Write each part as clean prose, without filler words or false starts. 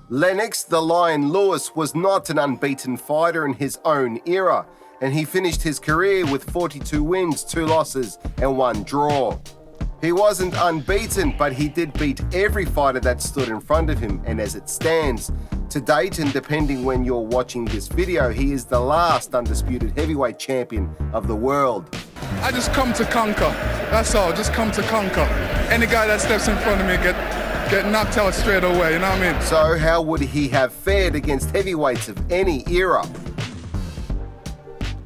Lennox the Lion Lewis was not an unbeaten fighter in his own era, and he finished his career with 42 wins, 2 losses, and 1 draw. He wasn't unbeaten, but he did beat every fighter that stood in front of him, and as it stands, to date, and depending when you're watching this video, he is the last undisputed heavyweight champion of the world. I just come to conquer, that's all, just come to conquer. Any guy that steps in front of me get knocked out straight away, you know what I mean? So how would he have fared against heavyweights of any era?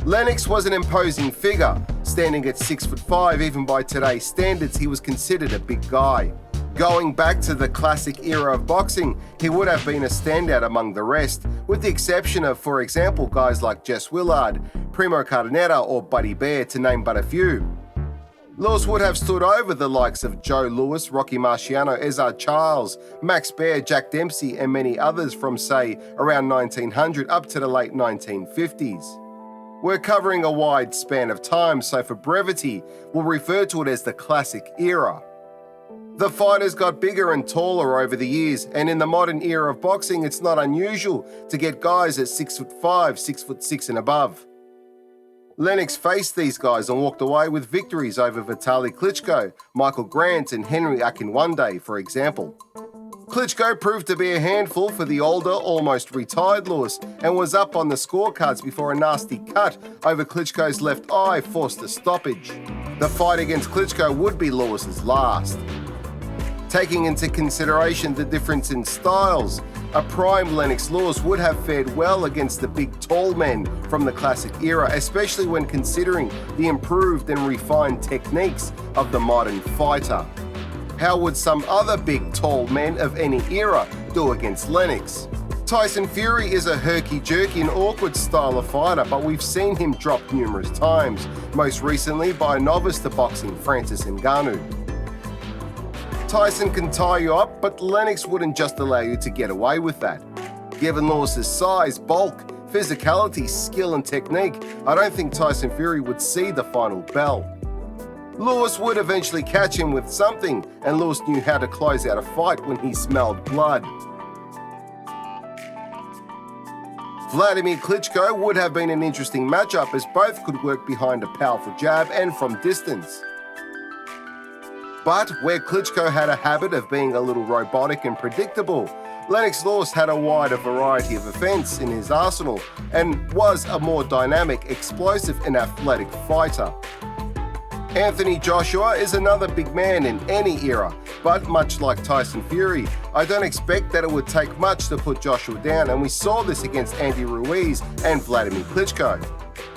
Lennox was an imposing figure. Standing at 6'5", even by today's standards, he was considered a big guy. Going back to the classic era of boxing, he would have been a standout among the rest, with the exception of, for example, guys like Jess Willard, Primo Cardeneta, or Buddy Bear, to name but a few. Lewis would have stood over the likes of Joe Louis, Rocky Marciano, Ezra Charles, Max Baer, Jack Dempsey, and many others from, say, around 1900 up to the late 1950s. We're covering a wide span of time, so for brevity, we'll refer to it as the classic era. The fighters got bigger and taller over the years, and in the modern era of boxing, it's not unusual to get guys at 6'5", 6'6" and above. Lennox faced these guys and walked away with victories over Vitaly Klitschko, Michael Grant, and Henry Akinwande, for example. Klitschko proved to be a handful for the older, almost retired Lewis, and was up on the scorecards before a nasty cut over Klitschko's left eye forced a stoppage. The fight against Klitschko would be Lewis's last. Taking into consideration the difference in styles, a prime Lennox Lewis would have fared well against the big tall men from the classic era, especially when considering the improved and refined techniques of the modern fighter. How would some other big tall men of any era do against Lennox? Tyson Fury is a herky-jerky and awkward style of fighter, but we've seen him drop numerous times, most recently by a novice to boxing, Francis Ngannou. Tyson can tie you up, but Lennox wouldn't just allow you to get away with that. Given Lewis's size, bulk, physicality, skill and technique, I don't think Tyson Fury would see the final bell. Lewis would eventually catch him with something, and Lewis knew how to close out a fight when he smelled blood. Vladimir Klitschko would have been an interesting matchup, as both could work behind a powerful jab and from distance. But where Klitschko had a habit of being a little robotic and predictable, Lennox Lewis had a wider variety of offense in his arsenal and was a more dynamic, explosive and athletic fighter. Anthony Joshua is another big man in any era, but much like Tyson Fury, I don't expect that it would take much to put Joshua down, and we saw this against Andy Ruiz and Vladimir Klitschko.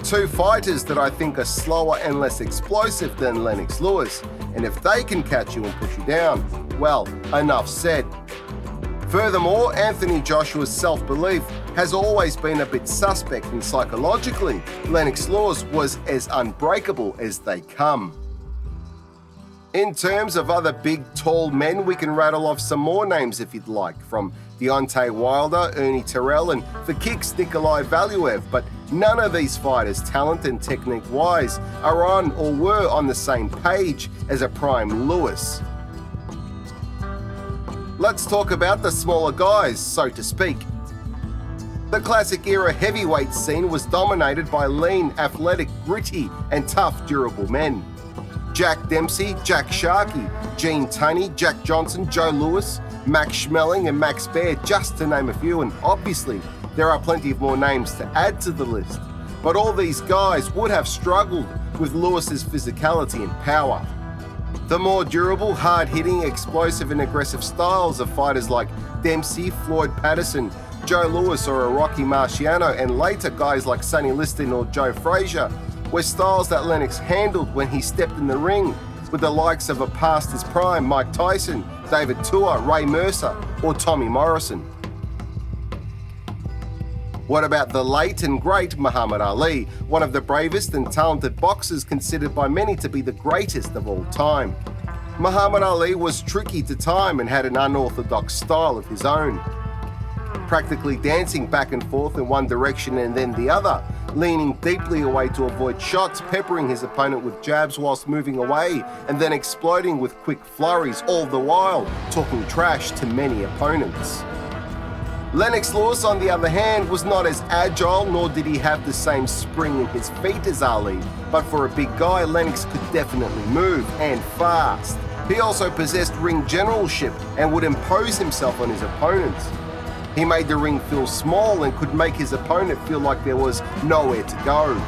Two fighters that I think are slower and less explosive than Lennox Lewis, and if they can catch you and put you down, well, enough said. Furthermore, Anthony Joshua's self-belief has always been a bit suspect, and psychologically, Lennox Lewis was as unbreakable as they come. In terms of other big, tall men, we can rattle off some more names if you'd like, from Deontay Wilder, Ernie Terrell, and for kicks, Nikolai Valuev, but none of these fighters, talent and technique-wise, are on or were on the same page as a prime Lewis. Let's talk about the smaller guys, so to speak. The classic era heavyweight scene was dominated by lean, athletic, gritty, and tough, durable men. Jack Dempsey, Jack Sharkey, Gene Tunney, Jack Johnson, Joe Louis, Max Schmeling, and Max Baer, just to name a few, and obviously there are plenty of more names to add to the list. But all these guys would have struggled with Lewis's physicality and power. The more durable, hard-hitting, explosive and aggressive styles of fighters like Dempsey, Floyd Patterson, Joe Louis or a Rocky Marciano, and later guys like Sonny Liston or Joe Frazier, were styles that Lennox handled when he stepped in the ring with the likes of a past his prime Mike Tyson, David Tua, Ray Mercer or Tommy Morrison. What about the late and great Muhammad Ali, one of the bravest and talented boxers, considered by many to be the greatest of all time? Muhammad Ali was tricky to time and had an unorthodox style of his own. Practically dancing back and forth in one direction and then the other, leaning deeply away to avoid shots, peppering his opponent with jabs whilst moving away, and then exploding with quick flurries, all the while talking trash to many opponents. Lennox Lewis, on the other hand, was not as agile, nor did he have the same spring in his feet as Ali, but for a big guy, Lennox could definitely move, and fast. He also possessed ring generalship and would impose himself on his opponents. He made the ring feel small and could make his opponent feel like there was nowhere to go.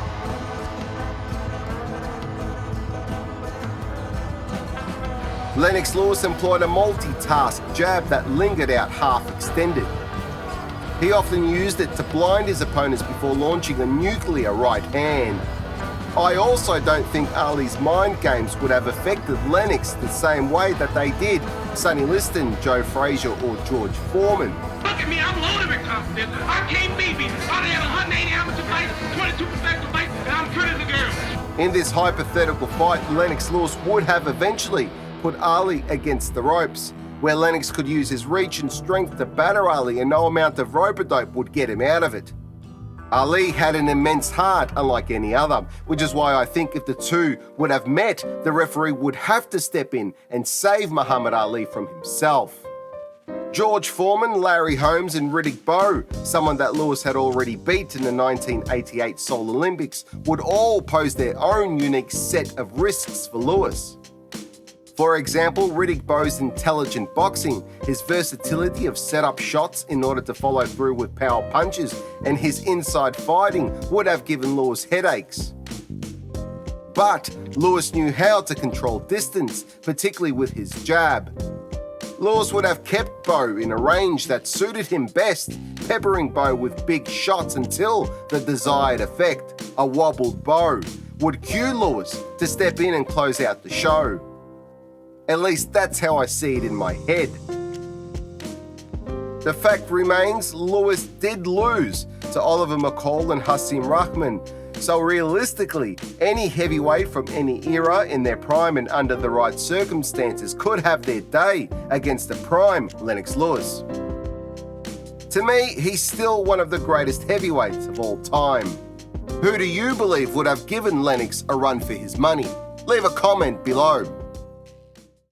Lennox Lewis employed a multitask jab that lingered out half extended. He often used it to blind his opponents before launching a nuclear right hand. I also don't think Ali's mind games would have affected Lennox the same way that they did Sonny Liston, Joe Frazier, or George Foreman. Look at me, I'm loaded with confidence. I can't beat me. I had 180 amateur fights, 22 professional fights, and I'm pretty as a girl. In this hypothetical fight, Lennox Lewis would have eventually put Ali against the ropes, where Lennox could use his reach and strength to batter Ali and no amount of rope-a-dope would get him out of it. Ali had an immense heart, unlike any other, which is why I think if the two would have met, the referee would have to step in and save Muhammad Ali from himself. George Foreman, Larry Holmes and Riddick Bowe, someone that Lewis had already beat in the 1988 Seoul Olympics, would all pose their own unique set of risks for Lewis. For example, Riddick Bowe's intelligent boxing, his versatility of set-up shots in order to follow through with power punches, and his inside fighting would have given Lewis headaches. But Lewis knew how to control distance, particularly with his jab. Lewis would have kept Bowe in a range that suited him best, peppering Bowe with big shots until the desired effect, a wobbled Bowe, would cue Lewis to step in and close out the show. At least that's how I see it in my head. The fact remains, Lewis did lose to Oliver McCall and Hasim Rahman, so realistically, any heavyweight from any era in their prime and under the right circumstances could have their day against the prime Lennox Lewis. To me, he's still one of the greatest heavyweights of all time. Who do you believe would have given Lennox a run for his money? Leave a comment below.